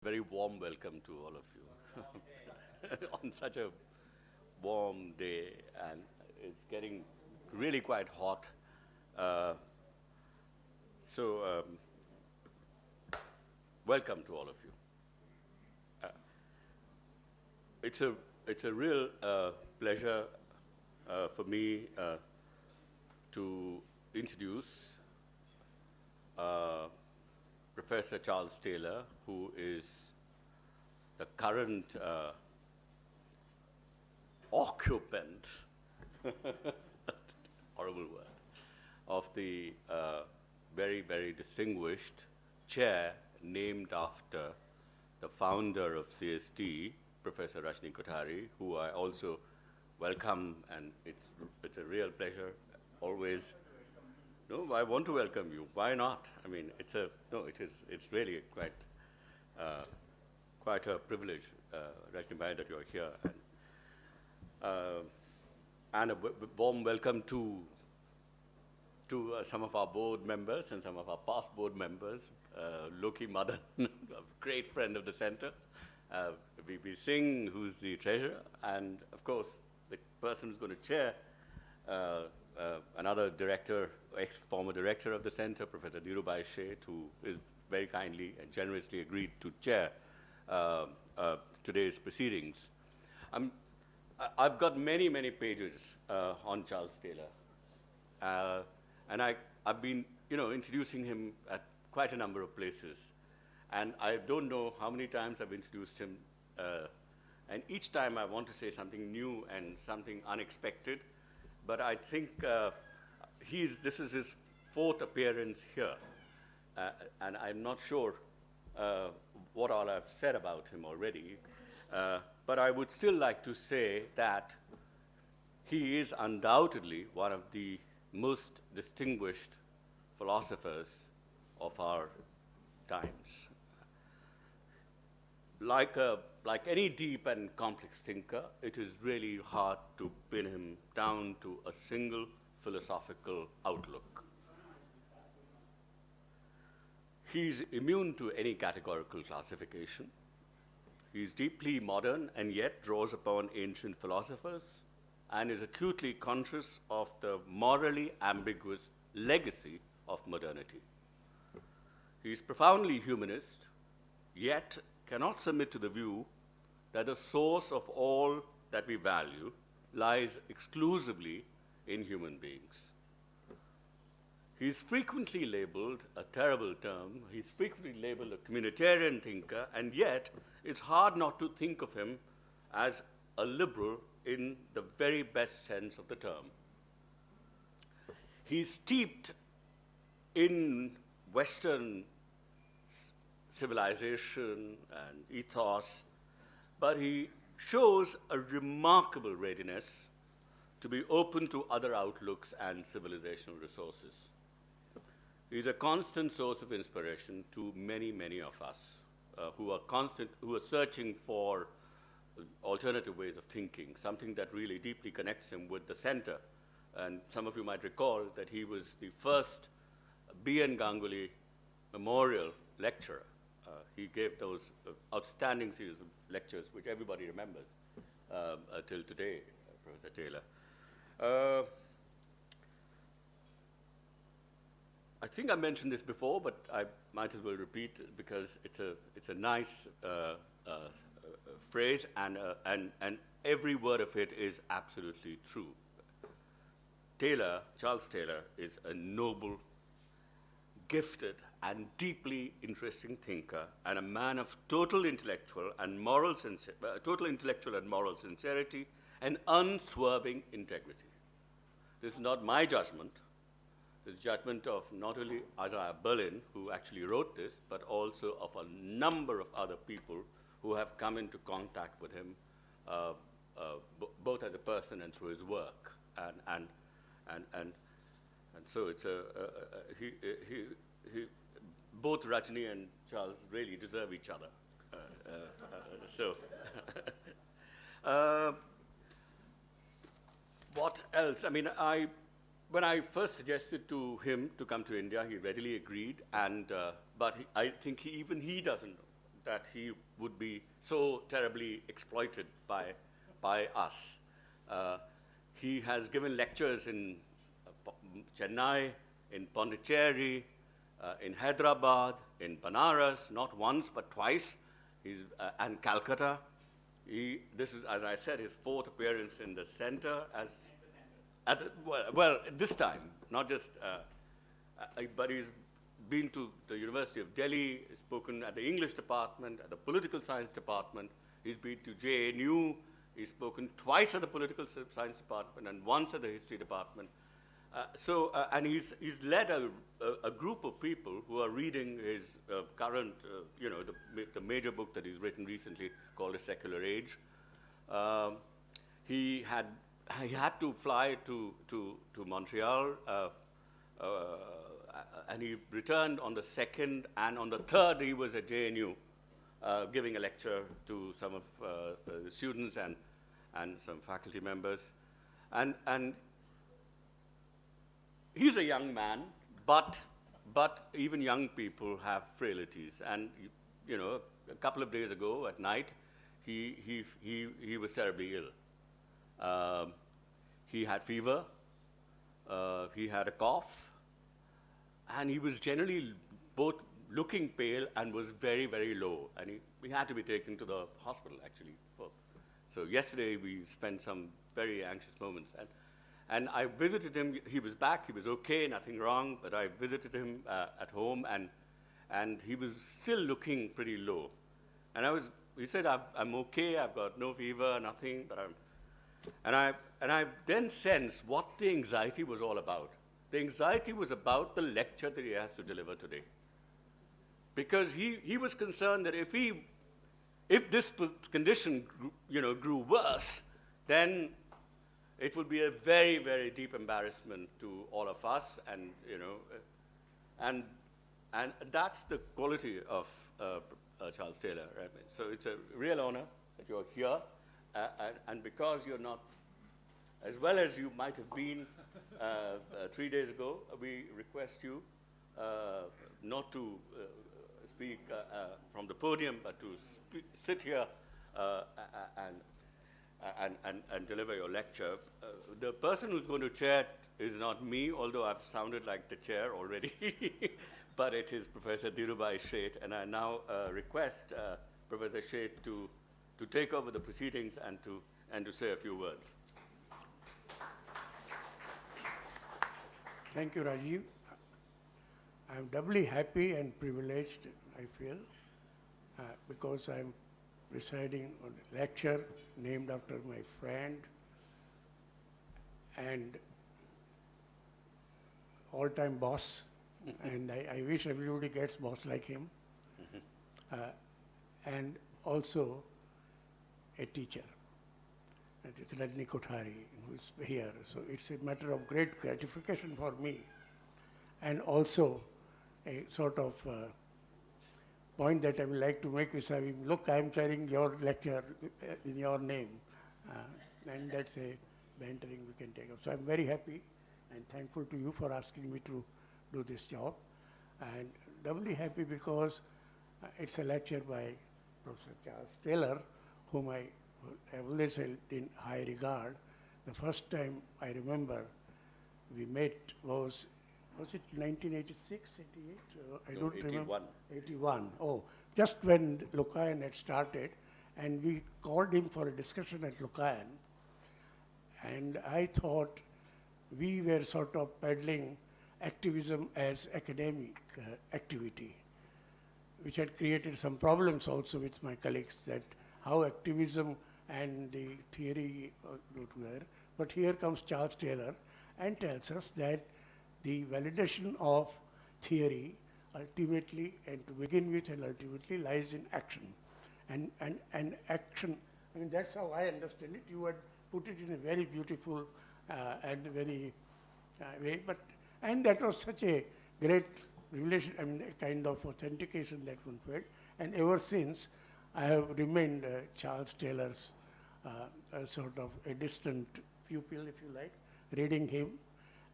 Very warm welcome to all of you on such a warm day, and it's getting really quite hot. So welcome to all of you. It's a real pleasure for me to introduce Professor Charles Taylor, who is the current occupant, horrible word, of the very, very distinguished chair named after the founder of CSD, Professor Rajni Kothari, who I also welcome, and it's a real pleasure always. No, I want to welcome you. Why not? I mean, it's really quite a privilege, Rajni Bhai, that you're here, and a warm welcome to some of our board members and some of our past board members. Loki Madan, a great friend of the center, VP Singh, who's the treasurer, and of course the person who's going to chair. Another director, ex-former director of the center, Professor Dhirubhai Shah, who is very kindly and generously agreed to chair today's proceedings. I've got many, many pages on Charles Taylor, and I've been, introducing him at quite a number of places, and I don't know how many times I've introduced him, and each time I want to say something new and something unexpected. But I think this is his fourth appearance here, and I'm not sure what all I've said about him already, but I would still like to say that he is undoubtedly one of the most distinguished philosophers of our times. Like any deep and complex thinker, it is really hard to pin him down to a single philosophical outlook. He's immune to any categorical classification. He's deeply modern and yet draws upon ancient philosophers and is acutely conscious of the morally ambiguous legacy of modernity. He's profoundly humanist, yet cannot submit to the view that the source of all that we value lies exclusively in human beings. He's frequently labeled a terrible term, he's frequently labeled a communitarian thinker, and yet it's hard not to think of him as a liberal in the very best sense of the term. He's steeped in Western civilization and ethos, but he shows a remarkable readiness to be open to other outlooks and civilizational resources. He's a constant source of inspiration to many, many of us who are searching for alternative ways of thinking, something that really deeply connects him with the center. And some of you might recall that he was the first B.N. Ganguly Memorial Lecturer. He gave those outstanding series of lectures, which everybody remembers till today, Professor Taylor. I think I mentioned this before, but I might as well repeat it because it's a nice phrase, and every word of it is absolutely true. Charles Taylor, is a noble, gifted, and deeply interesting thinker, and a man of total intellectual and moral sincerity and unswerving integrity. This is not my judgment. This is judgment of not only Isaiah Berlin, who actually wrote this, but also of a number of other people who have come into contact with him, both as a person and through his work. And so it's both Rajni and Charles really deserve each other. What else? I mean, when I first suggested to him to come to India, he readily agreed, but I think even he doesn't know that he would be so terribly exploited by us. He has given lectures in Chennai, in Pondicherry, in Hyderabad, in Banaras, not once but twice, and Calcutta. This is, as I said, his fourth appearance in the center well, this time, not just, but he's been to the University of Delhi, spoken at the English department, at the political science department. He's been to JNU. He's spoken twice at the political science department and once at the history department. And he's led a group of people who are reading his current, the major book that he's written recently called A Secular Age. He had to fly to Montreal, and he returned on the 2nd, and on the 3rd he was at JNU giving a lecture to some of the students and some faculty members. And he's a young man, but even young people have frailties. And a couple of days ago at night, he was terribly ill. He had fever, he had a cough, and he was generally both looking pale and was very, very low. And he had to be taken to the hospital, actually. So yesterday we spent some very anxious moments. And I visited him. He was back. He was okay, nothing wrong. But I visited him at home, and he was still looking pretty low. And he said, I'm okay. I've got no fever, nothing. And I then sensed what the anxiety was all about. The anxiety was about the lecture that he has to deliver today. Because he was concerned that if this condition grew worse, then it would be a very, very deep embarrassment to all of us, and that's the quality of Charles Taylor. Right? So it's a real honor that you're here, and because you're not as well as you might have been 3 days ago, we request you not to speak from the podium, but to sit here and deliver your lecture. The person who's going to chair is not me, although I've sounded like the chair already, but it is Professor Dhirubhai Shah, and I now request Professor Shah to take over the proceedings and to say a few words. Thank you, Rajiv. I'm doubly happy and privileged, I feel, because I'm presiding on a lecture named after my friend and all-time boss, and I wish everybody gets boss like him, and also a teacher. And it's Rajni Kothari, who's here. So it's a matter of great gratification for me, and also a sort of point that I would like to make is, look, I'm chairing your lecture in your name, and that's a mentoring we can take up. So I'm very happy and thankful to you for asking me to do this job, and doubly happy because it's a lecture by Professor Charles Taylor, whom I have always held in high regard. The first time I remember we met was it 1986, 88? I don't 81. remember. 81. Oh, just when Lucayan had started, and we called him for a discussion at Lucayan, and I thought we were sort of peddling activism as academic activity, which had created some problems also with my colleagues, that how activism and the theory go together. But here comes Charles Taylor and tells us that the validation of theory ultimately, and to begin with and ultimately, lies in action. And action, I mean, that's how I understand it. You had put it in a very beautiful and very way, and that was such a great revelation, I mean, a kind of authentication that one felt. And ever since, I have remained Charles Taylor's sort of a distant pupil, if you like, reading him.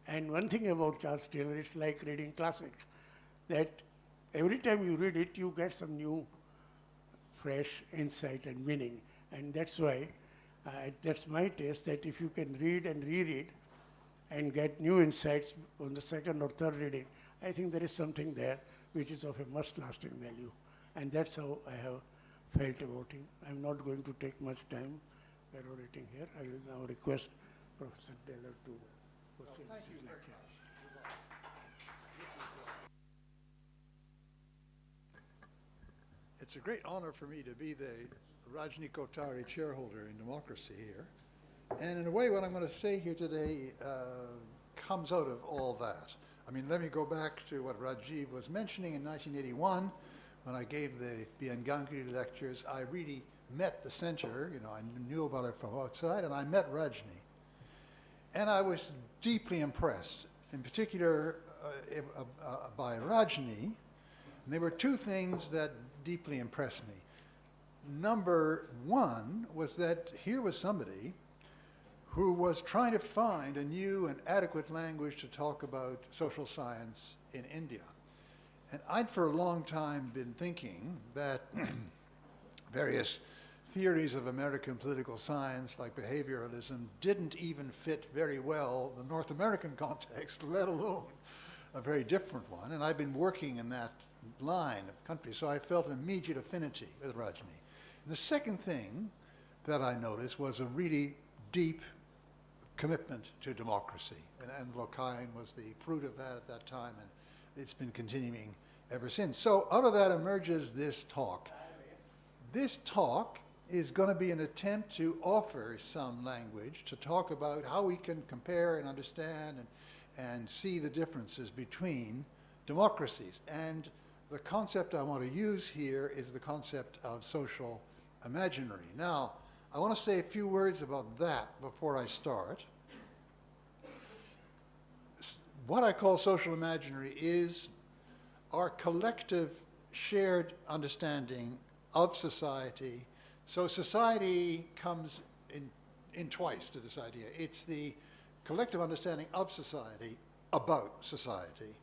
And one thing about Charles Taylor, it's like reading classics, that every time you read it, you get some new fresh insight and meaning. And that's why, that's my taste, that if you can read and reread and get new insights on the second or third reading, I think there is something there which is of a much-lasting value. And that's how I have felt about him. I'm not going to take much time perorating here. I will now request Professor Taylor to proceed with his lecture. It's a great honor for me to be the Rajni Kothari chairholder in democracy here. And in a way, what I'm going to say here today comes out of all that. I mean, let me go back to what Rajiv was mentioning in 1981, when I gave the McGill Lectures. I really met the center, you know, I knew about it from outside, and I met Rajni. And I was deeply impressed, in particular by Rajni. And there were two things that deeply impressed me. Number one was that here was somebody who was trying to find a new and adequate language to talk about social science in India. And I'd for a long time been thinking that various theories of American political science, like behavioralism, didn't even fit very well the North American context, let alone a very different one. And I've been working in that line of countries, so I felt an immediate affinity with Rajni. And the second thing that I noticed was a really deep commitment to democracy. And Lokayan was the fruit of that at that time, and it's been continuing ever since. So out of that emerges this talk. This talk is going to be an attempt to offer some language to talk about how we can compare and understand and see the differences between democracies. And the concept I want to use here is the concept of social imaginary. Now, I want to say a few words about that before I start. What I call social imaginary is our collective shared understanding of society. So society comes in twice to this idea. It's the collective understanding of society about society.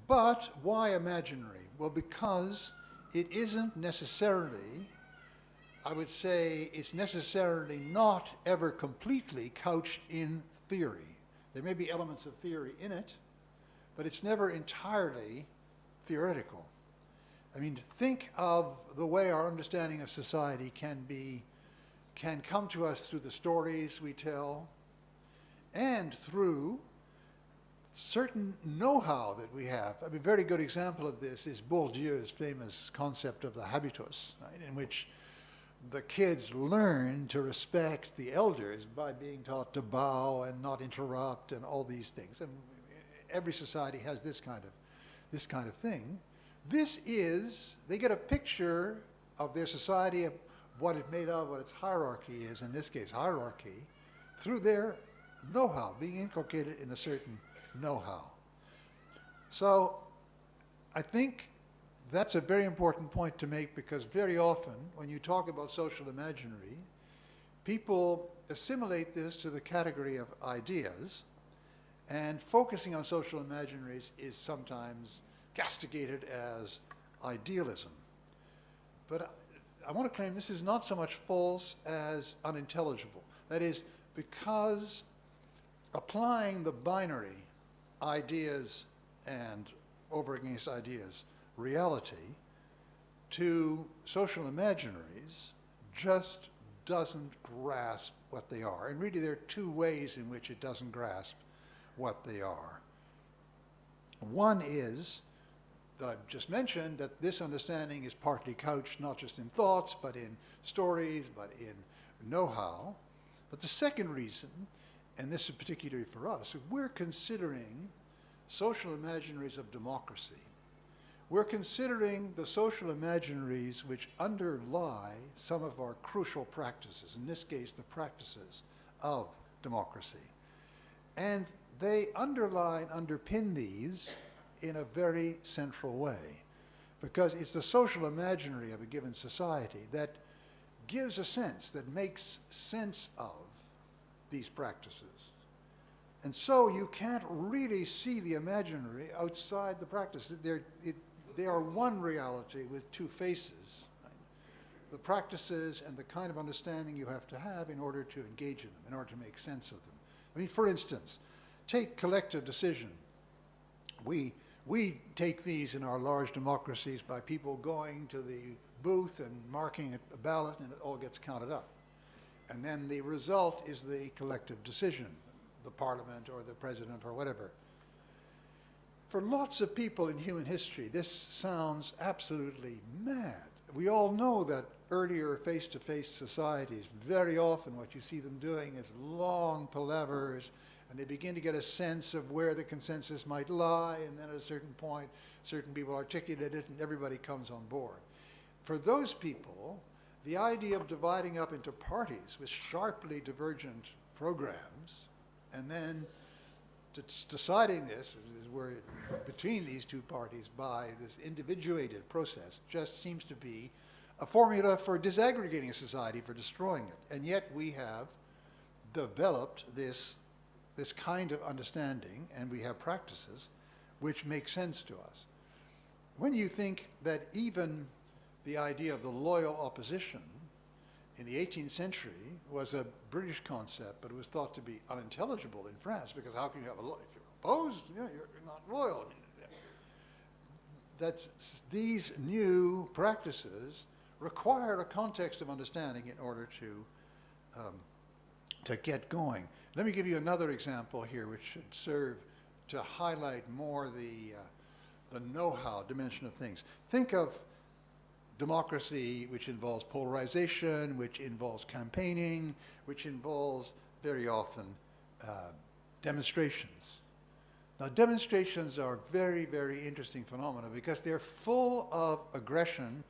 But why imaginary? Well, because it isn't necessarily, I would say, it's necessarily not ever completely couched in theory. There may be elements of theory in it, but it's never entirely theoretical. I mean, think of the way our understanding of society can come to us through the stories we tell and through certain know-how that we have. I mean, a very good example of this is Bourdieu's famous concept of the habitus, right, in which the kids learn to respect the elders by being taught to bow and not interrupt and all these things. And every society has this kind of thing. This is, they get a picture of their society, of what it's made of, what its hierarchy is, in this case hierarchy, through their know-how, being inculcated in a certain know-how. So I think that's a very important point to make, because very often when you talk about social imaginary, people assimilate this to the category of ideas, and focusing on social imaginaries is sometimes castigated as idealism. But I want to claim this is not so much false as unintelligible. That is, because applying the binary ideas and over against ideas, reality, to social imaginaries just doesn't grasp what they are. And really there are two ways in which it doesn't grasp what they are. One is that I've just mentioned, that this understanding is partly couched not just in thoughts, but in stories, but in know-how. But the second reason, and this is particularly for us, we're considering social imaginaries of democracy. We're considering the social imaginaries which underlie some of our crucial practices, in this case, the practices of democracy. And they underpin these in a very central way, because it's the social imaginary of a given society that gives a sense, that makes sense of these practices. And so you can't really see the imaginary outside the practice. They are one reality with two faces. Right? practices and the kind of understanding you have to have in order to engage in them, in order to make sense of them. I mean, for instance, take collective decision. We take these in our large democracies by people going to the booth and marking a ballot, and it all gets counted up. And then the result is the collective decision, the parliament or the president or whatever. For lots of people in human history, this sounds absolutely mad. We all know that earlier face-to-face societies, very often what you see them doing is long palavers, and they begin to get a sense of where the consensus might lie, and then at a certain point, certain people articulate it, and everybody comes on board. For those people, the idea of dividing up into parties with sharply divergent programs, and then deciding this is where between these two parties by this individuated process just seems to be a formula for disaggregating a society, for destroying it. And yet we have developed this kind of understanding, and we have practices which make sense to us. When you think that even the idea of the loyal opposition in the 18th century was a British concept, but it was thought to be unintelligible in France, because how can you have if you're opposed, you're not loyal. These new practices require a context of understanding in order to get going. Let me give you another example here, which should serve to highlight more the know-how dimension of things. Think of democracy which involves polarization, which involves campaigning, which involves very often demonstrations. Now, demonstrations are very, very interesting phenomena because they're full of aggression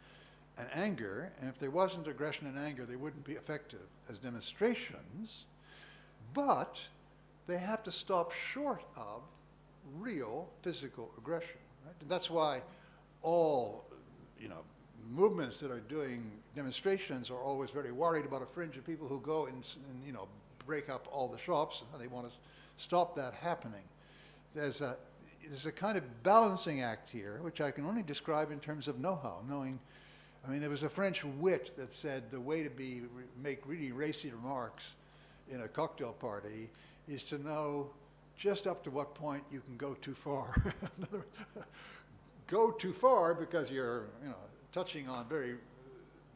and anger, and if there wasn't aggression and anger, they wouldn't be effective as demonstrations, but they have to stop short of real physical aggression. Right? And that's why all, movements that are doing demonstrations are always very worried about a fringe of people who go and break up all the shops, and they want to stop that happening. There's a kind of balancing act here, which I can only describe in terms of know-how, there was a French wit that said the way to make really racy remarks in a cocktail party is to know just up to what point you can go too far. Go too far because you're, touching on very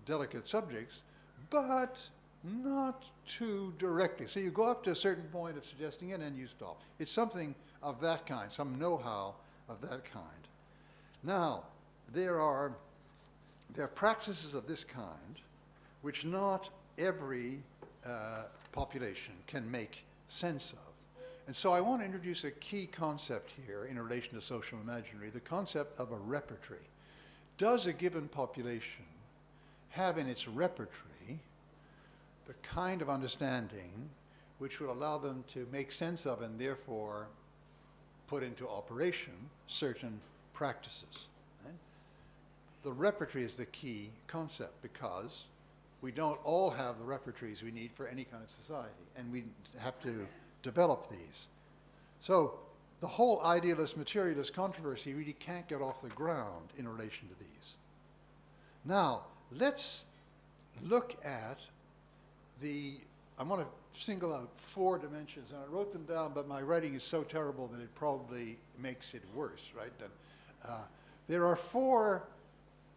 delicate subjects, but not too directly. So you go up to a certain point of suggesting it and you stop. It's something of that kind, some know-how of that kind. Now, there are practices of this kind which not every population can make sense of. And so I want to introduce a key concept here in relation to social imaginary, the concept of a repertory. Does a given population have in its repertory the kind of understanding which will allow them to make sense of and therefore put into operation certain practices? Right? The repertory is the key concept because we don't all have the repertories we need for any kind of society, and we have to develop these. So the whole idealist-materialist controversy really can't get off the ground in relation to these. Now, let's look at I want to single out 4 dimensions, and I wrote them down, but my writing is so terrible that it probably makes it worse, right? There are 4,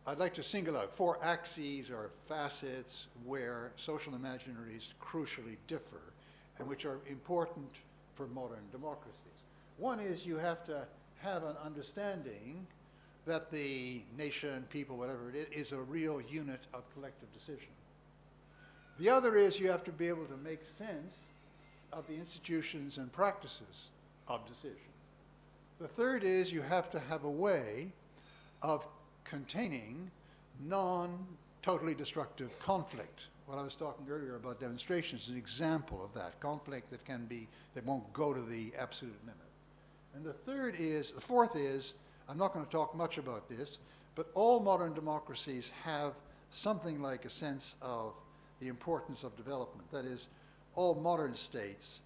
I'd like to single out 4 axes or facets where social imaginaries crucially differ and which are important for modern democracies. One is you have to have an understanding that the nation, people, whatever it is a real unit of collective decision. The other is you have to be able to make sense of the institutions and practices of decision. The third is you have to have a way of containing non-totally destructive conflict. What I was talking earlier about demonstrations is an example of that, conflict that won't go to the absolute limit. And the fourth is, I'm not going to talk much about this, but all modern democracies have something like a sense of the importance of development. That is, all modern states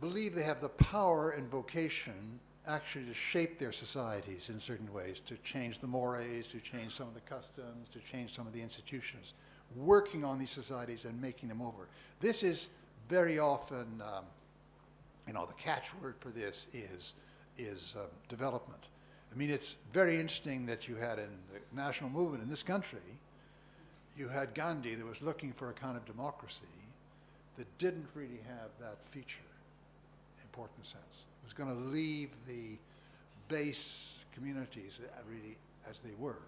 believe they have the power and vocation actually to shape their societies in certain ways, to change the mores, to change some of the customs, to change some of the institutions, working on these societies and making them over. This is very often, the catchword for this is development. I mean, it's very interesting that you had in the national movement in this country, you had Gandhi that was looking for a kind of democracy that didn't really have that feature, important sense. It was going to leave the base communities really as they were.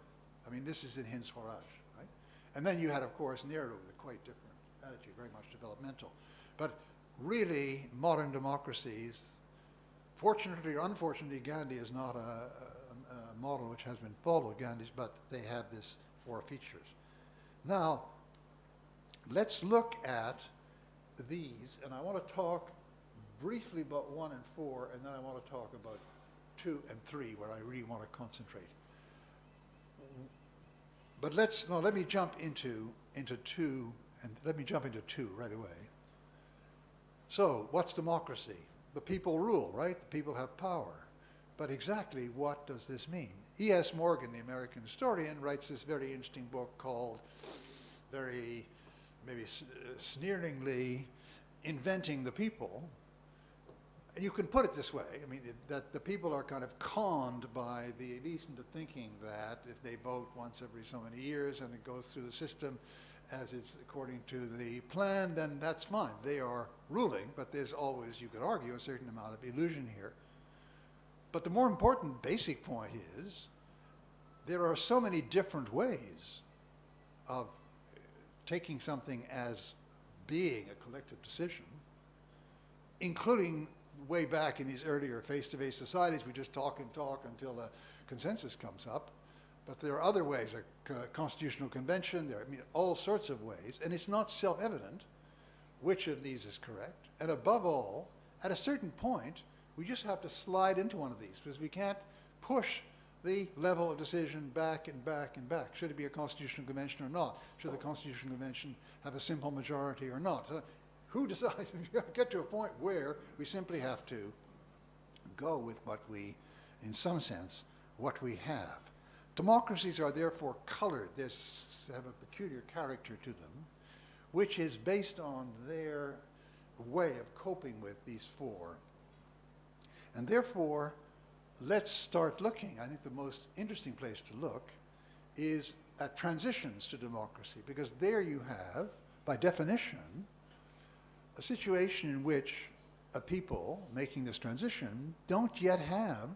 I mean, this is in Hind Swaraj, right? And then you had, of course, Nehru with a quite different attitude, very much developmental. But really, modern democracies, fortunately or unfortunately, Gandhi is not a model which has been followed, Gandhi's, but they have this 4 features. Now, let's look at these, and I want to talk briefly about 1 and 4, and then I want to talk about 2 and 3, where I really want to concentrate. But let me jump into 2, and let me jump into 2 right away. So, what's democracy? The people rule, right? The people have power. But exactly what does this mean? E.S. Morgan, the American historian, writes this very interesting book called, very maybe sneeringly, Inventing the People. And you can put it this way, I mean, that the people are kind of conned by the elites into thinking that if they vote once every so many years and it goes through the system as it's according to the plan, then that's fine. They are ruling, but there's always, you could argue, a certain amount of illusion here. But the more important basic point is there are so many different ways of taking something as being a collective decision, including way back in these earlier face-to-face societies, we just talk and talk until a consensus comes up. But there are other ways, a constitutional convention, there are all sorts of ways, and it's not self-evident which of these is correct. And above all, at a certain point, we just have to slide into one of these, because we can't push the level of decision back and back and back. Should it be a constitutional convention or not? Should the constitutional convention have a simple majority or not? Who decides? We get to a point where we simply have to go with what we, in some sense, what we have. Democracies are therefore colored. They have a peculiar character to them, which is based on their way of coping with these 4. And therefore, let's start looking. I think the most interesting place to look is at transitions to democracy, because there you have, by definition, a situation in which a people making this transition don't yet have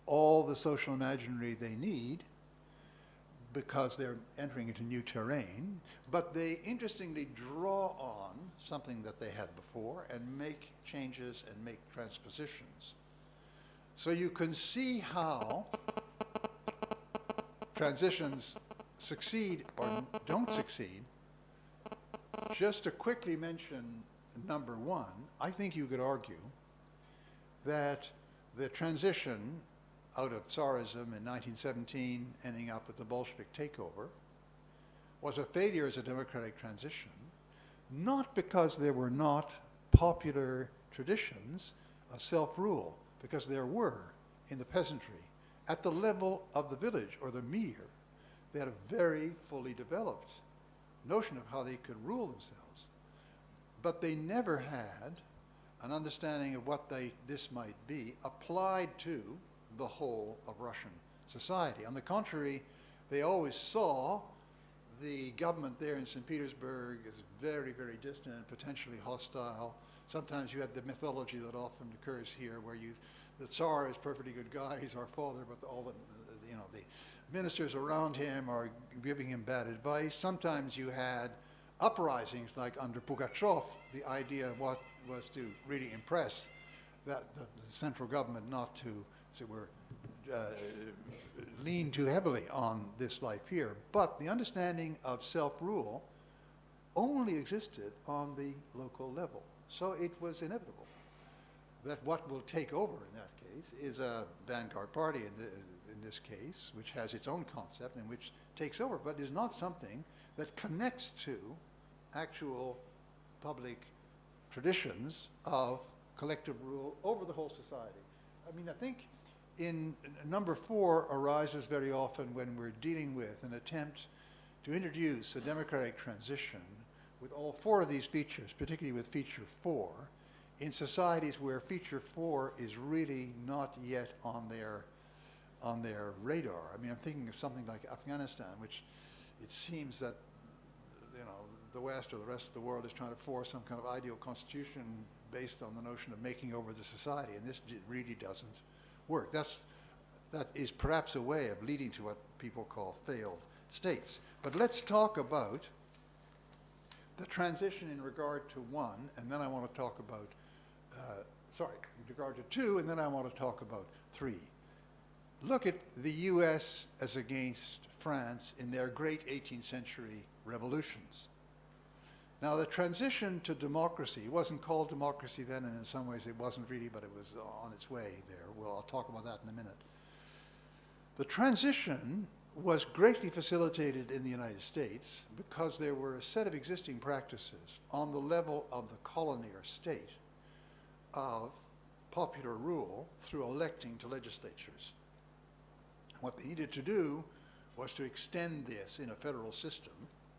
all the social imaginary they need because they're entering into new terrain, but they interestingly draw on something that they had before and make changes and make transpositions. So you can see how transitions succeed or don't succeed. Just to quickly mention number 1, I think you could argue that the transition out of Tsarism in 1917, ending up with the Bolshevik takeover, was a failure as a democratic transition, not because there were not popular traditions of self-rule, because there were in the peasantry. At the level of the village or the mir, they had a very fully developed notion of how they could rule themselves. But they never had an understanding of what this might be applied to the whole of Russian society. On the contrary, they always saw the government there in St. Petersburg as very, very distant, potentially hostile. Sometimes you had the mythology that often occurs here where the Tsar is a perfectly good guy, he's our father, but all the ministers around him are giving him bad advice. Sometimes you had uprisings like under Pugachev. The idea was to really impress the central government not to, as it were, lean too heavily on this life here. But the understanding of self-rule only existed on the local level. So it was inevitable that what will take over in that case is a vanguard party in this case, which has its own concept and which takes over, but is not something that connects to actual public traditions of collective rule over the whole society. I mean, I think number 4 arises very often when we're dealing with an attempt to introduce a democratic transition with all 4 of these features, particularly with feature 4, in societies where feature 4 is really not yet on their radar. I mean, I'm thinking of something like Afghanistan, which it seems that, you know, the West or the rest of the world is trying to force some kind of ideal constitution based on the notion of making over the society, and this really doesn't work. That is perhaps a way of leading to what people call failed states. But let's talk about the transition in regard to 1, and then I want to talk about, in regard to 2, and then I want to talk about 3. Look at the US as against France in their great 18th century revolutions. Now, the transition to democracy, it wasn't called democracy then, and in some ways it wasn't really, but it was on its way there. Well, I'll talk about that in a minute. The transition was greatly facilitated in the United States because there were a set of existing practices on the level of the colony or state of popular rule through electing to legislatures. What they needed to do was to extend this in a federal system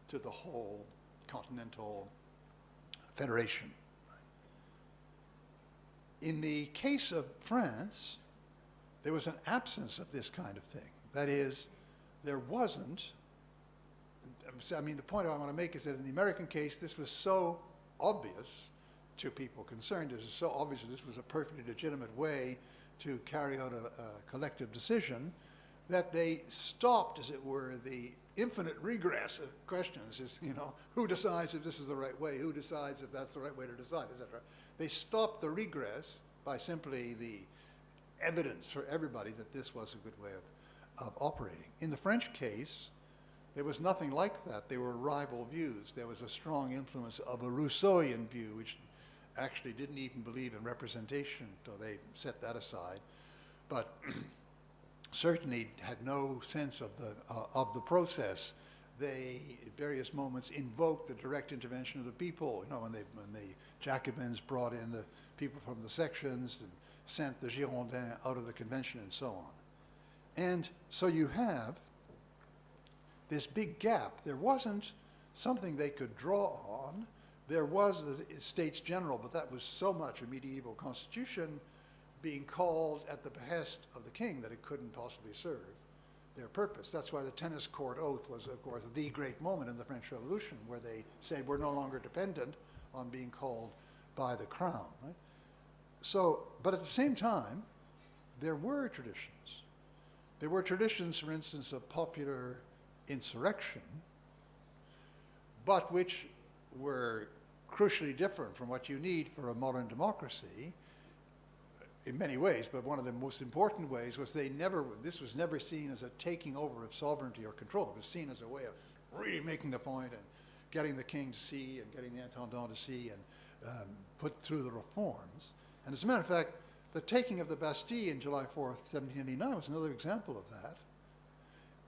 to the whole continental federation. In the case of France, there was an absence of this kind of thing. That is, there wasn't, I mean, the point I want to make is that in the American case, this was so obvious to people concerned, it was so obvious that this was a perfectly legitimate way to carry out a collective decision, that they stopped, as it were, the infinite regress of questions. Is, you know, who decides if this is the right way? Who decides if that's the right way to decide, etc. They stopped the regress by simply the evidence for everybody that this was a good way of operating. In the French case, there was nothing like that. There were rival views. There was a strong influence of a Rousseauian view, which actually didn't even believe in representation, so they set that aside. But certainly had no sense of the process. They, at various moments, invoked the direct intervention of the people. You know, when the Jacobins brought in the people from the sections and sent the Girondins out of the convention and so on. And so you have this big gap. There wasn't something they could draw on. There was the States General, but that was so much a medieval constitution being called at the behest of the king that it couldn't possibly serve their purpose. That's why the tennis court oath was, of course, the great moment in the French Revolution, where they said we're no longer dependent on being called by the crown. Right? So, but at the same time, there were traditions. There were traditions, for instance, of popular insurrection, but which were crucially different from what you need for a modern democracy in many ways, but one of the most important ways was this was never seen as a taking over of sovereignty or control. It was seen as a way of really making the point and getting the king to see and getting the intendant to see and put through the reforms. And as a matter of fact, the taking of the Bastille in July 4th, 1789 was another example of that.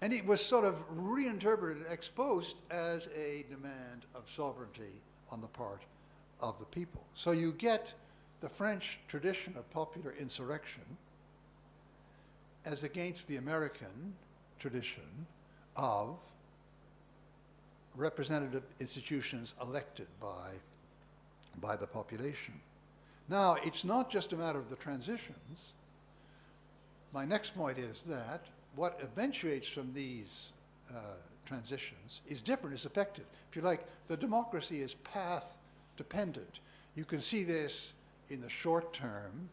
And it was sort of reinterpreted, exposed as a demand of sovereignty on the part of the people. So you get the French tradition of popular insurrection as against the American tradition of representative institutions elected by the population. Now, it's not just a matter of the transitions. My next point is that what eventuates from these transitions is different, is affected. If you like, the democracy is path dependent. You can see this in the short term,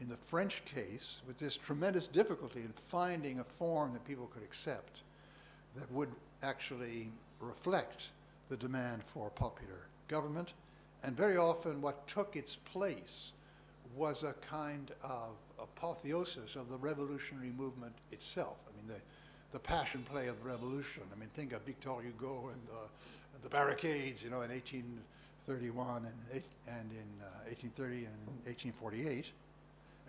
in the French case, with this tremendous difficulty in finding a form that people could accept that would actually reflect the demand for popular government. And very often what took its place was a kind of apotheosis of the revolutionary movement itself. I mean, the passion play of the revolution. I mean, think of Victor Hugo and the barricades, you know, in 1831 and in 1830 and 1848.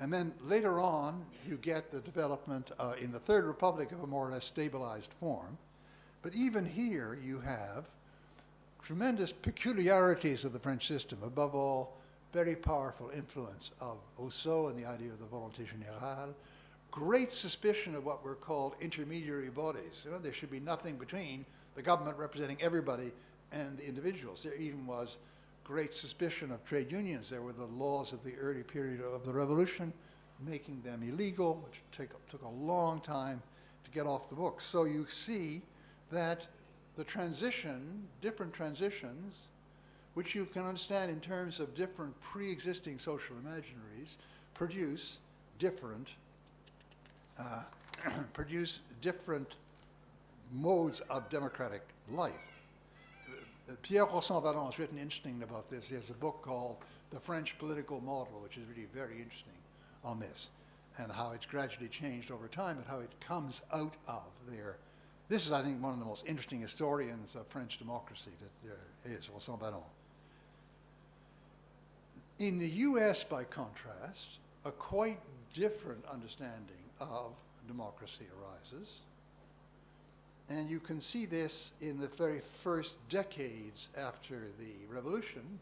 And then later on, you get the development in the Third Republic of a more or less stabilized form. But even here, you have tremendous peculiarities of the French system. Above all, very powerful influence of Rousseau and the idea of the volonté générale, great suspicion of what were called intermediary bodies. You know, there should be nothing between the government representing everybody and the individuals. There even was great suspicion of trade unions. There were the laws of the early period of the revolution making them illegal, which took a long time to get off the books. So you see that the different transitions, which you can understand in terms of different pre-existing social imaginaries, produce different modes of democratic life. Pierre Rossan-Vallon has written interesting about this. He has a book called The French Political Model, which is really very interesting on this, and how it's gradually changed over time, and how it comes out of there. This is, I think, one of the most interesting historians of French democracy that there is, Rossan-Vallon. In the US, by contrast, a quite different understanding of democracy arises. And you can see this in the very first decades after the revolution,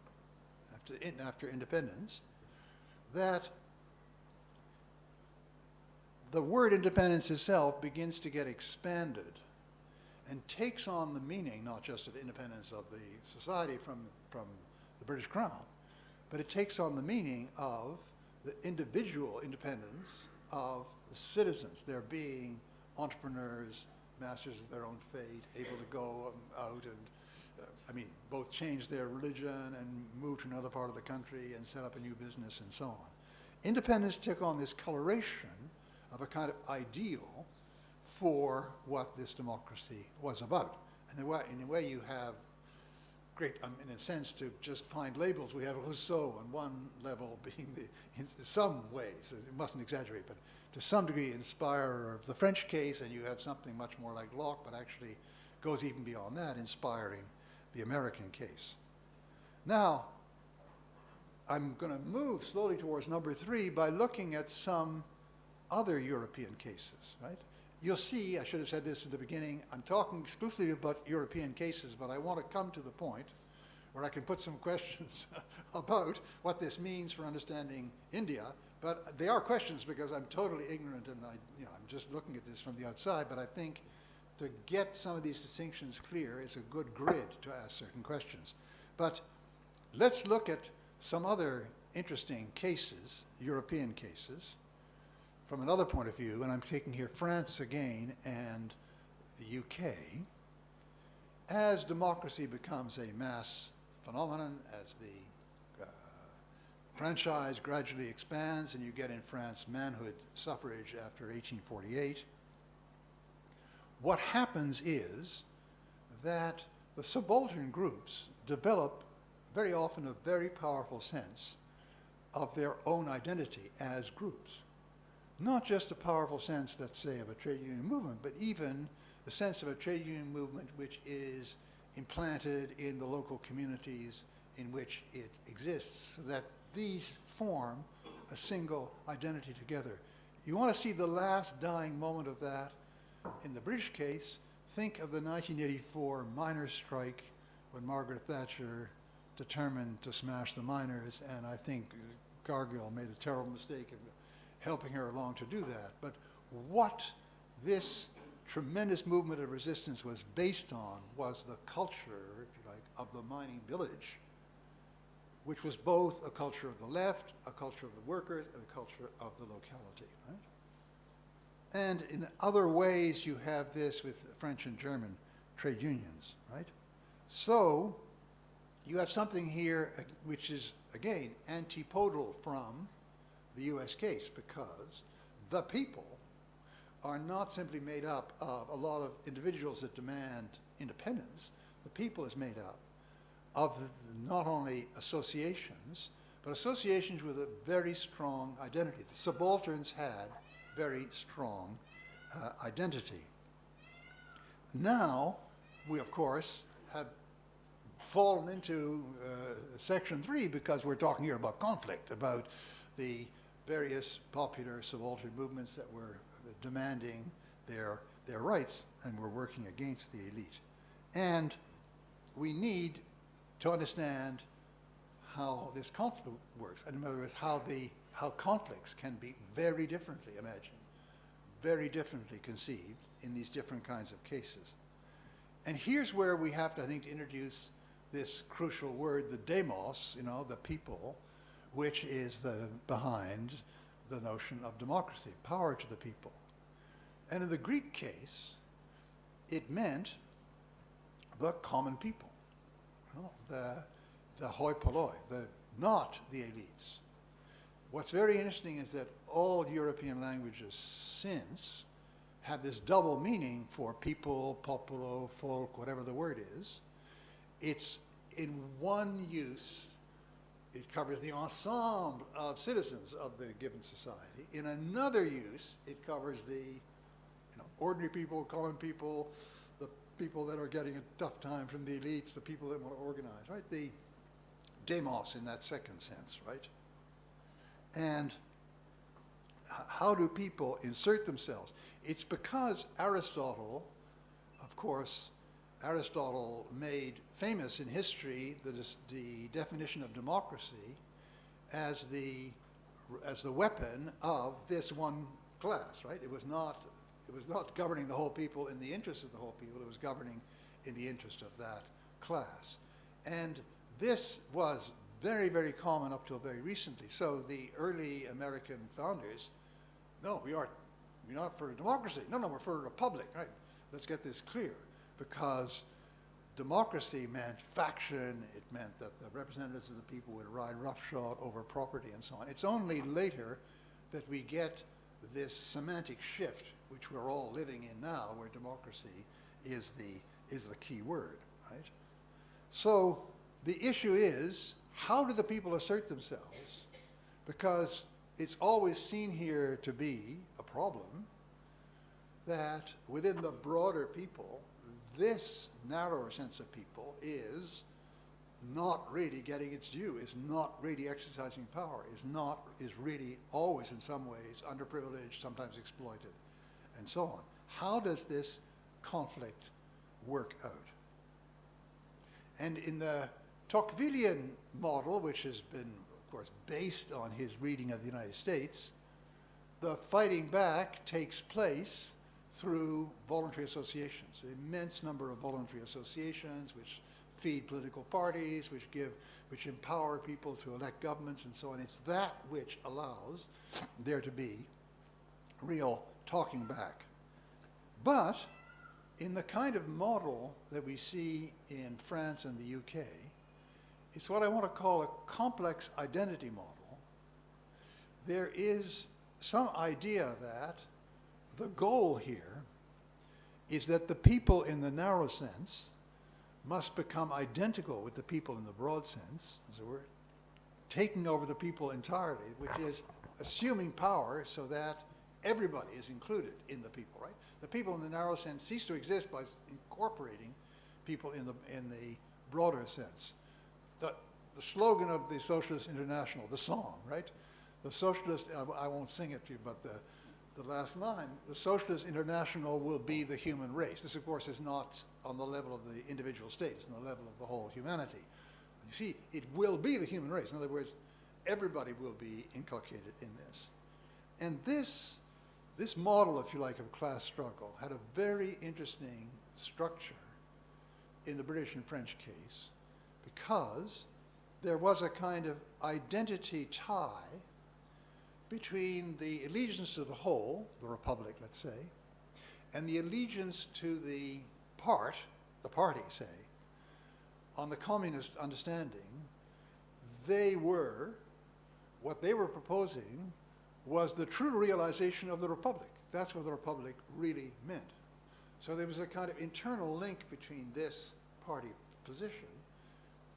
after independence, that the word independence itself begins to get expanded and takes on the meaning not just of independence of the society from the British Crown, but it takes on the meaning of the individual independence of the citizens. They're being entrepreneurs, masters of their own fate, able to go out and, both change their religion and move to another part of the country and set up a new business and so on. Independence took on this coloration of a kind of ideal for what this democracy was about. And in a way you have great, in a sense, to just find labels, we have Rousseau on one level being in some ways, it mustn't exaggerate, but to some degree inspirer of the French case, and you have something much more like Locke, but actually goes even beyond that, inspiring the American case. Now, I'm going to move slowly towards number 3 by looking at some other European cases, right? You'll see, I should have said this at the beginning, I'm talking exclusively about European cases, but I want to come to the point where I can put some questions about what this means for understanding India. But they are questions because I'm totally ignorant and I'm just looking at this from the outside, but I think to get some of these distinctions clear is a good grid to ask certain questions. But let's look at some other interesting cases, European cases, from another point of view, and I'm taking here France again and the UK. As democracy becomes a mass phenomenon, as the franchise gradually expands, and you get in France manhood suffrage after 1848, what happens is that the subaltern groups develop very often a very powerful sense of their own identity as groups. Not just the powerful sense, let's say, of a trade union movement, but even the sense of a trade union movement which is implanted in the local communities in which it exists, so that these form a single identity together. You want to see the last dying moment of that? In the British case, think of the 1984 miners' strike when Margaret Thatcher determined to smash the miners, and I think Cargill made a terrible mistake of helping her along to do that. But what this tremendous movement of resistance was based on was the culture, if you like, of the mining village, which was both a culture of the left, a culture of the workers, and a culture of the locality, right? And in other ways, you have this with French and German trade unions, right? So you have something here which is, again, antipodal from the US case, because the people are not simply made up of a lot of individuals that demand independence. The people is made up of not only associations, but associations with a very strong identity. The subalterns had very strong identity. Now, we of course have fallen into section 3 because we're talking here about conflict, about the various popular subaltern movements that were demanding their rights and were working against the elite. And we need to understand how this conflict works, and in other words, how conflicts can be very differently imagined very differently conceived in these different kinds of cases. And here's where we have to, I think, to introduce this crucial word, the demos, the people, which is behind the notion of democracy, power to the people. And in the Greek case, it meant the common people, the hoi polloi, not the elites. What's very interesting is that all European languages since have this double meaning for people, populo, folk, whatever the word is. It's in one use, it covers the ensemble of citizens of the given society. In another use, it covers the ordinary people, common people, the people that are getting a tough time from the elites, the people that want to organize, right? The demos in that second sense, right? And how do people insert themselves? It's because Aristotle, of course, Aristotle made famous in history the definition of democracy as the weapon of this one class, right? It was not governing the whole people in the interest of the whole people. It was governing in the interest of that class. And this was very, very common up till very recently. So the early American founders, no, we're not for democracy. No, we're for a republic, right? Let's get this clear. Because democracy meant faction. It meant that the representatives of the people would ride roughshod over property and so on. It's only later that we get this semantic shift, which we're all living in now, where democracy is the key word, right? So the issue is, how do the people assert themselves? Because it's always seen here to be a problem that within the broader people, this narrower sense of people is not really getting its due, is not really exercising power, is really always in some ways underprivileged, sometimes exploited, and so on. How does this conflict work out? And in the Tocquevillian model, which has been, of course, based on his reading of the United States, the fighting back takes place through voluntary associations, an immense number of voluntary associations which feed political parties, which empower people to elect governments and so on. It's that which allows there to be real talking back. But in the kind of model that we see in France and the UK, it's what I want to call a complex identity model. There is some idea that the goal here is that the people in the narrow sense must become identical with the people in the broad sense, as it were, taking over the people entirely, which is assuming power so that everybody is included in the people, right? The people in the narrow sense cease to exist by incorporating people in the broader sense. The slogan of the Socialist International, the song, right? The Socialist, I won't sing it to you, but the last line, the Socialist International will be the human race. This, of course, is not on the level of the individual state. It's on the level of the whole humanity. You see, it will be the human race. In other words, everybody will be inculcated in this. And this model, if you like, of class struggle had a very interesting structure in the British and French case, because there was a kind of identity tie between the allegiance to the whole, the republic, let's say, and the allegiance to the party, say, on the communist understanding. What they were proposing was the true realization of the republic. That's what the republic really meant. So there was a kind of internal link between this party position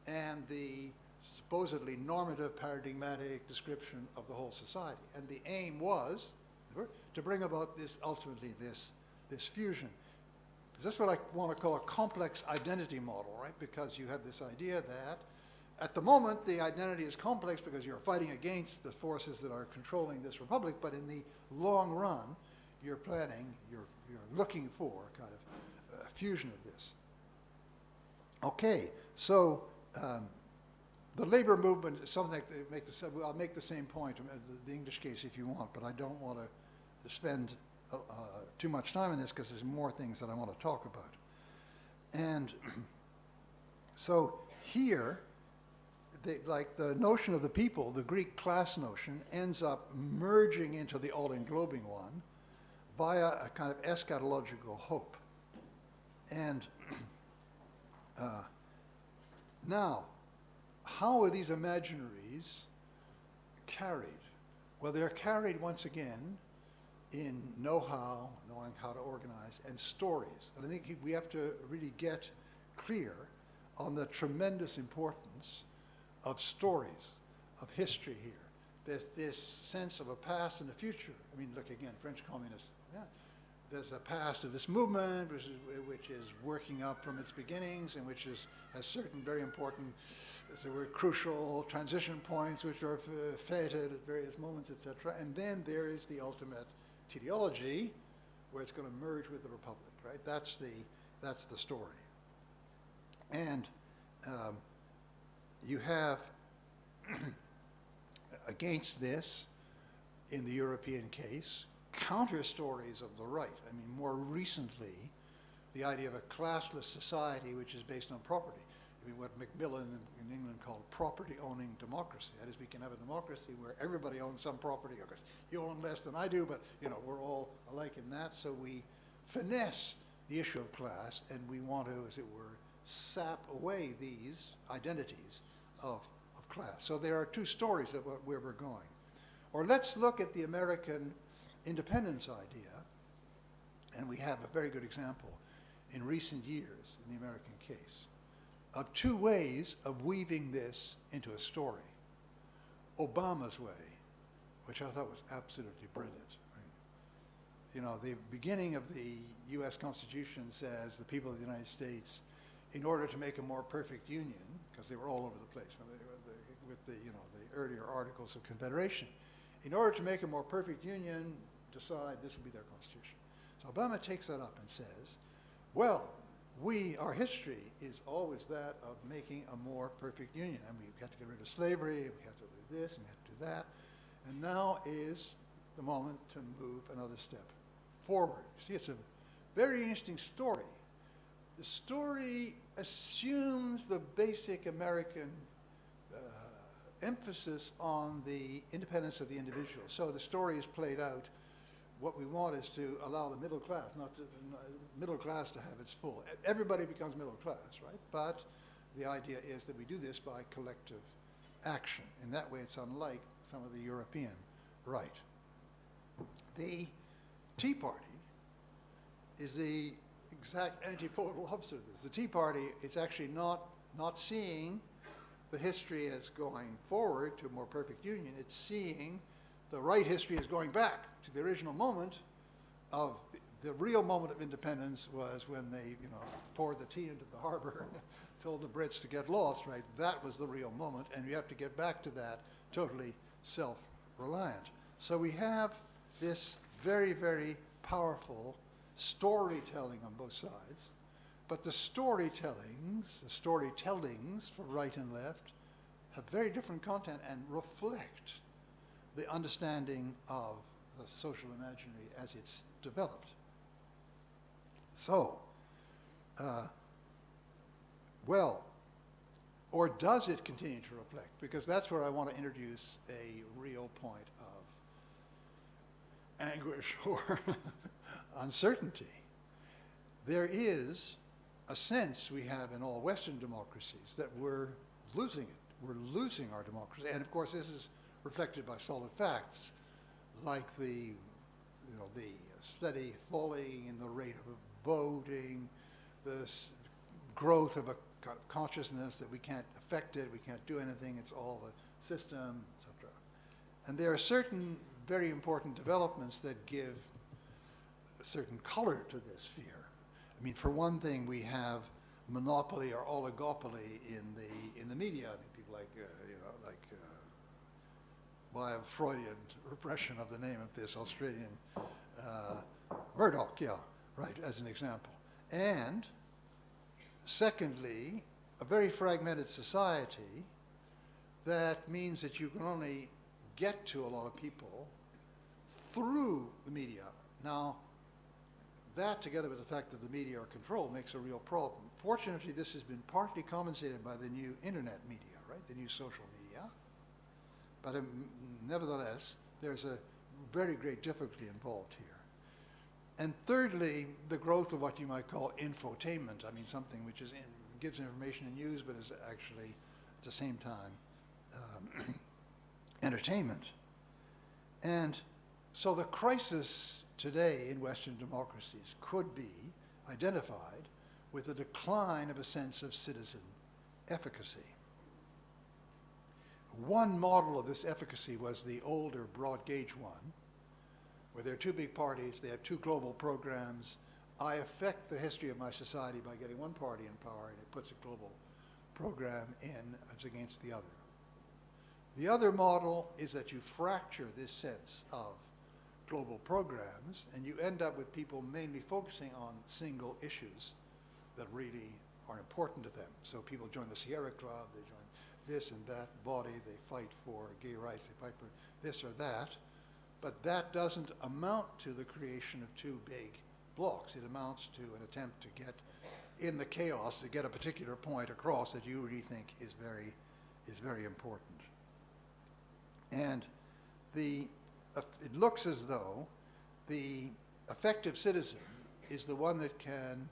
and the supposedly normative, paradigmatic description of the whole society. And the aim was to bring about ultimately this fusion. That's what I want to call a complex identity model, right? Because you have this idea that at the moment the identity is complex because you're fighting against the forces that are controlling this republic, but in the long run, you're looking for kind of a fusion of this. Okay, so the labor movement is something I'll make the same point in the English case if you want, but I don't want to spend too much time on this because there's more things that I want to talk about. And so here, like the notion of the people, the Greek class notion, ends up merging into the all-englobing one via a kind of eschatological hope. And now, how are these imaginaries carried? Well, they're carried once again in know-how, knowing how to organize, and stories. And I think we have to really get clear on the tremendous importance of stories, of history here. There's this sense of a past and a future. I mean, look again, French communists. Yeah. There's a past of this movement, which is working up from its beginnings, and which has certain very important, as it were, crucial transition points, which are fated at various moments, etc. And then there is the ultimate teleology, where it's going to merge with the Republic, right? That's the story. And you have, against this, in the European case, counter stories of the right. I mean, more recently, the idea of a classless society which is based on property. I mean, what McMillan in England called property-owning democracy. That is, we can have a democracy where everybody owns some property. Of course, you own less than I do, but we're all alike in that. So we finesse the issue of class, and we want to, as it were, sap away these identities of class. So there are two stories of where we're going. Or let's look at the American independence idea, and we have a very good example in recent years in the American case of two ways of weaving this into a story. Obama's way, which I thought was absolutely brilliant. Right? The beginning of the U.S. Constitution says the people of the United States, in order to make a more perfect union, because they were all over the place with the earlier Articles of Confederation, in order to make a more perfect union, decide this will be their constitution. So Obama takes that up and says, well, our history is always that of making a more perfect union. And we had to get rid of slavery, and we had to do this, and we had to do that. And now is the moment to move another step forward. You see, it's a very interesting story. The story assumes the basic American emphasis on the independence of the individual. So the story is played out. What we want is to allow the middle class, middle class to have its full. Everybody becomes middle class, right? But the idea is that we do this by collective action. In that way, it's unlike some of the European right. The Tea Party is the exact antipodal opposite of this. The Tea Party is actually not seeing the history as going forward to a more perfect union. It's seeing the right history as going back to the original moment of the real moment of independence was when they, poured the tea into the harbor and told the Brits to get lost, right? That was the real moment, and you have to get back to that totally self-reliant. So we have this very, very powerful storytelling on both sides, but the storytellings for right and left have very different content and reflect the understanding of the social imaginary as it's developed. So, or does it continue to reflect? Because that's where I want to introduce a real point of anguish or uncertainty. There is a sense we have in all Western democracies that we're losing it. We're losing our democracy. And of course, this is reflected by solid facts, like the steady falling in the rate of voting, the growth of a kind of consciousness that we can't affect it, we can't do anything, it's all the system, etc. And there are certain very important developments that give a certain color to this fear. I mean, for one thing, we have monopoly or oligopoly in the media. I mean, people by a Freudian repression of the name of this Australian Murdoch, as an example. And secondly, a very fragmented society that means that you can only get to a lot of people through the media Now, that, together with the fact that the media are controlled, makes a real problem. Fortunately, this has been partly compensated by the new internet media, right? The new social media. But nevertheless, there's a very great difficulty involved here. And thirdly, the growth of what you might call infotainment. I mean, something which gives information and news, but is actually, at the same time, entertainment. And so the crisis today in Western democracies could be identified with a decline of a sense of citizen efficacy. One model of this efficacy was the older broad gauge one, where there are two big parties, they have two global programs. I affect the history of my society by getting one party in power, and it puts a global program in as against the other. The other model is that you fracture this sense of global programs, and you end up with people mainly focusing on single issues that really are important to them. So people join the Sierra Club, they join this and that body, they fight for gay rights, they fight for this or that, but that doesn't amount to the creation of two big blocks. It amounts to an attempt to get in the chaos, to get a particular point across that you really think is very important. And it looks as though the effective citizen is the one that can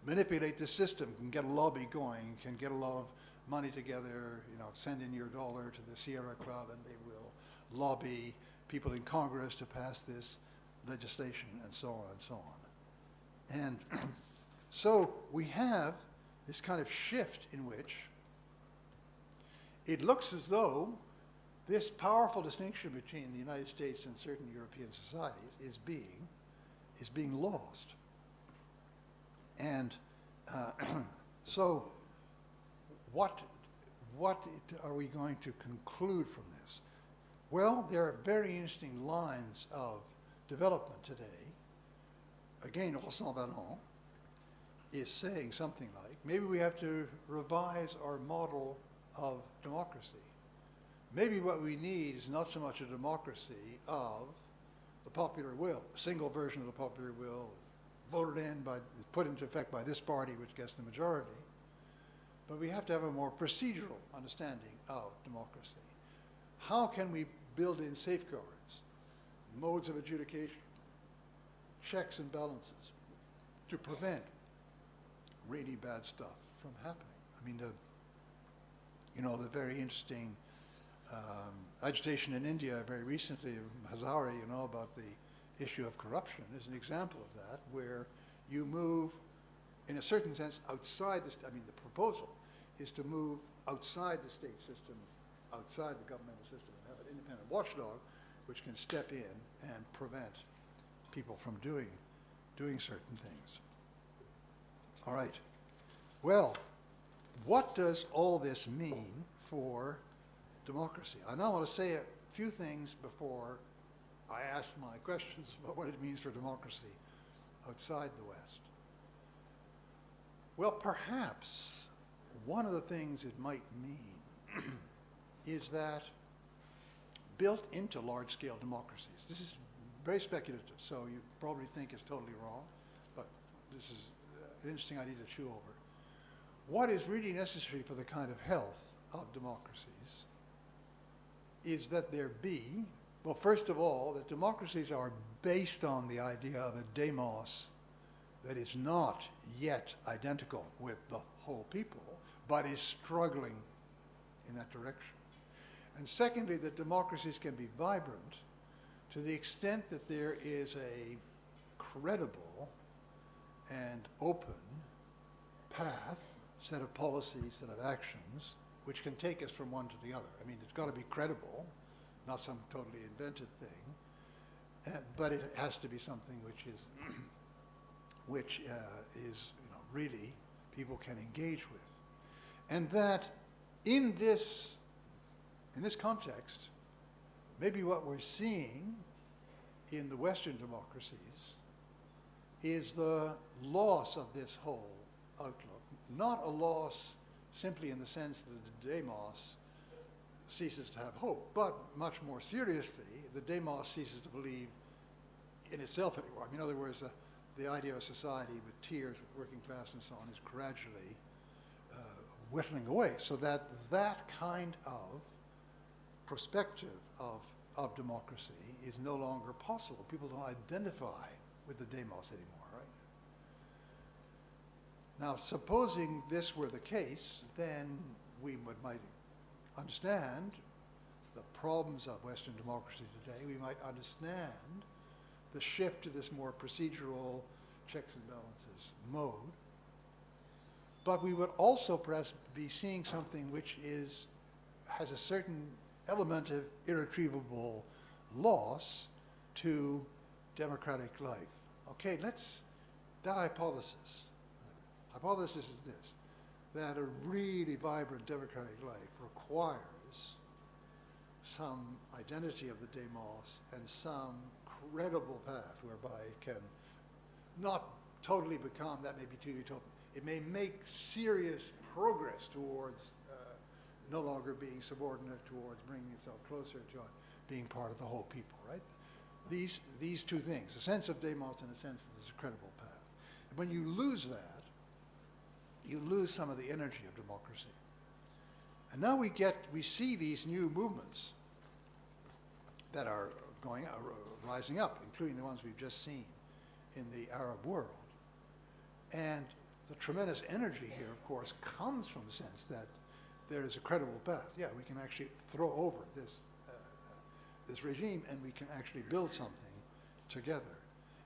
manipulate the system, can get a lobby going, can get a lot of money together, send in your dollar to the Sierra Club and they will lobby people in Congress to pass this legislation and so on and so on. And so we have this kind of shift in which it looks as though this powerful distinction between the United States and certain European societies is being lost. And so what are we going to conclude from this? Well, there are very interesting lines of development today. Again, Rajni is saying something like, maybe we have to revise our model of democracy. Maybe what we need is not so much a democracy of the popular will, a single version of the popular will, voted in, put into effect by this party which gets the majority, but we have to have a more procedural understanding of democracy. How can we build in safeguards, modes of adjudication, checks and balances to prevent really bad stuff from happening? I mean, the very interesting agitation in India very recently, Hazare, about the issue of corruption is an example of that, where you move, in a certain sense, outside the proposal is to move outside the state system, outside the governmental system, and have an independent watchdog which can step in and prevent people from doing certain things. All right. Well, what does all this mean for democracy? I now want to say a few things before I ask my questions about what it means for democracy outside the West. Well, perhaps one of the things it might mean is that built into large-scale democracies, this is very speculative, so you probably think it's totally wrong, but this is an interesting idea to chew over. What is really necessary for the kind of health of democracies is that there be, well, first of all, that democracies are based on the idea of a demos that is not yet identical with the whole people, but is struggling in that direction. And secondly, that democracies can be vibrant to the extent that there is a credible and open path, set of policies, set of actions, which can take us from one to the other. I mean, it's got to be credible, not some totally invented thing, but it has to be something which is really people can engage with. And that in this context, maybe what we're seeing in the Western democracies is the loss of this whole outlook. Not a loss simply in the sense that the demos ceases to have hope, but much more seriously, the demos ceases to believe in itself anymore. I mean, in other words, the idea of a society with tiers, with working class and so on, is gradually whittling away, so that that kind of perspective of democracy is no longer possible. People don't identify with the demos anymore, right? Now, supposing this were the case, then we might understand the problems of Western democracy today. We might understand the shift to this more procedural checks and balances mode. But we would also perhaps be seeing something which has a certain element of irretrievable loss to democratic life. Okay, that hypothesis is this, that a really vibrant democratic life requires some identity of the demos and some credible path whereby it can not totally become, that may be too utopian, it may make serious progress towards no longer being subordinate, towards bringing itself closer to being part of the whole people, right? These two things, a sense of demos and a sense that there's a credible path. And when you lose that, you lose some of the energy of democracy. And now we see these new movements that are rising up, including the ones we've just seen in the Arab world. And the tremendous energy here, of course, comes from the sense that there is a credible path. Yeah, we can actually throw over this regime and we can actually build something together.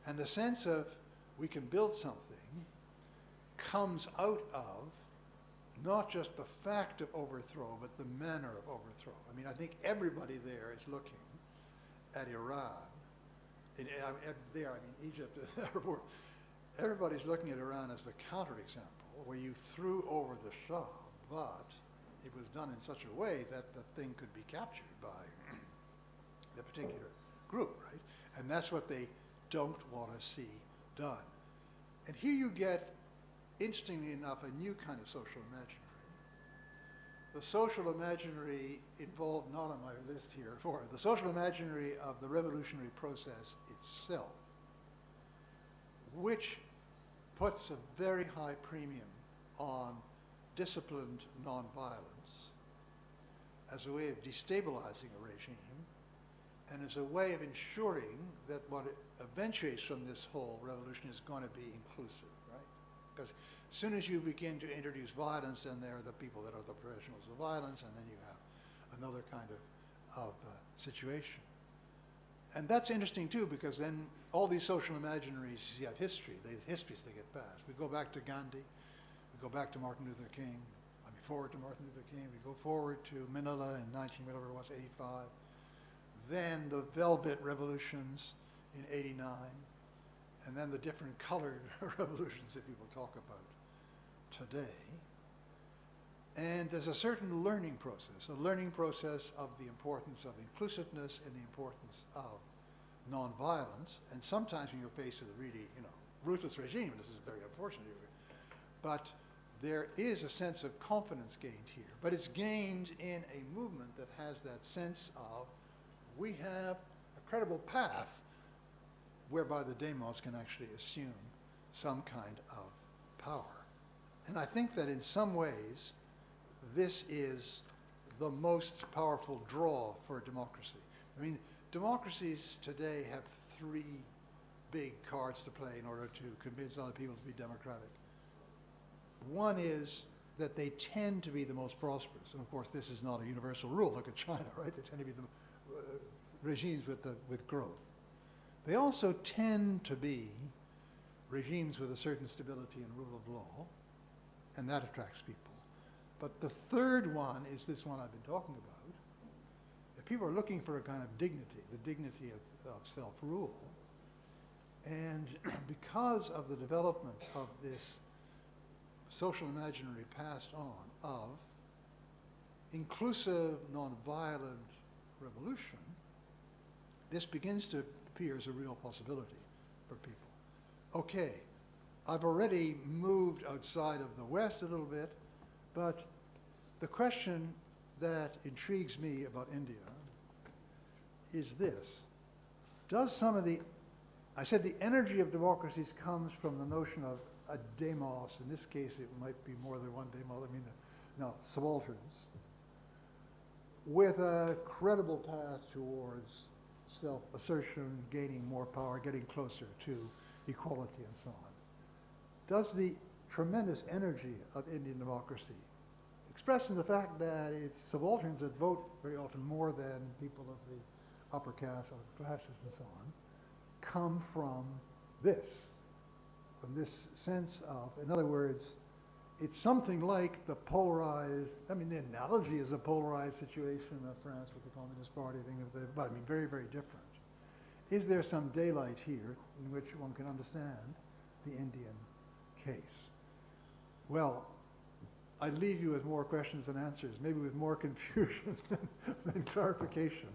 And the sense of we can build something comes out of not just the fact of overthrow, but the manner of overthrow. I mean, I think everybody there is looking at Iran. Egypt, everybody's looking at Iran as the counterexample, where you threw over the Shah, but it was done in such a way that the thing could be captured by the particular group, right? And that's what they don't want to see done. And here you get, interestingly enough, a new kind of social imaginary. The social imaginary involved, not on my list here, the social imaginary of the revolutionary process itself, which puts a very high premium on disciplined nonviolence as a way of destabilizing a regime and as a way of ensuring that what eventuates from this whole revolution is going to be inclusive, right? Because as soon as you begin to introduce violence, then there are the people that are the professionals of violence, and then you have another kind of situation. And that's interesting too, because then all these social imaginaries, you have history, histories they get passed. We go back to Gandhi, we go back to Martin Luther King, forward to Martin Luther King, we go forward to Manila in 1985, then the Velvet Revolutions in 89, and then the different colored revolutions that people talk about today. And there's a certain learning process of the importance of inclusiveness and the importance of nonviolence. And sometimes when you're faced with a really, ruthless regime, this is very unfortunate, but there is a sense of confidence gained here. But it's gained in a movement that has that sense of, we have a credible path whereby the demos can actually assume some kind of power. And I think that in some ways, this is the most powerful draw for democracy. I mean, democracies today have three big cards to play in order to convince other people to be democratic. One is that they tend to be the most prosperous. And of course, this is not a universal rule. Look at China, right? They tend to be the regimes with growth. They also tend to be regimes with a certain stability and rule of law, and that attracts people. But the third one is this one I've been talking about. That people are looking for a kind of dignity, the dignity of self-rule. And because of the development of this social imaginary passed on of inclusive, nonviolent revolution, this begins to appear as a real possibility for people. Okay, I've already moved outside of the West a little bit, but the question that intrigues me about India is this. Does some of the I said the energy of democracies comes from the notion of a demos. In this case, it might be more than one demos. I mean, no, subalterns, with a credible path towards self-assertion, gaining more power, getting closer to equality and so on. Does the tremendous energy of Indian democracy, expressed in the fact that it's subalterns that vote very often more than people of the upper caste, upper classes and so on, come from this sense of, in other words, it's something like the polarized, I mean, the analogy is a polarized situation of France with the Communist Party, but I mean, very, very different. Is there some daylight here in which one can understand the Indian case? Well, I leave you with more questions than answers, maybe with more confusion than clarification.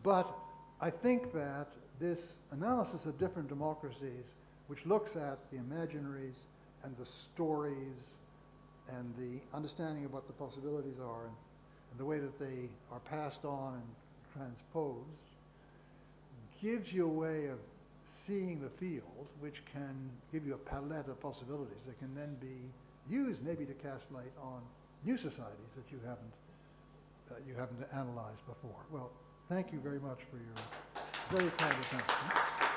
But I think that this analysis of different democracies, which looks at the imaginaries and the stories and the understanding of what the possibilities are and the way that they are passed on and transposed, gives you a way of seeing the field, which can give you a palette of possibilities that can then be used maybe to cast light on new societies that you haven't analyzed before. Well, thank you very much for your very kind attention.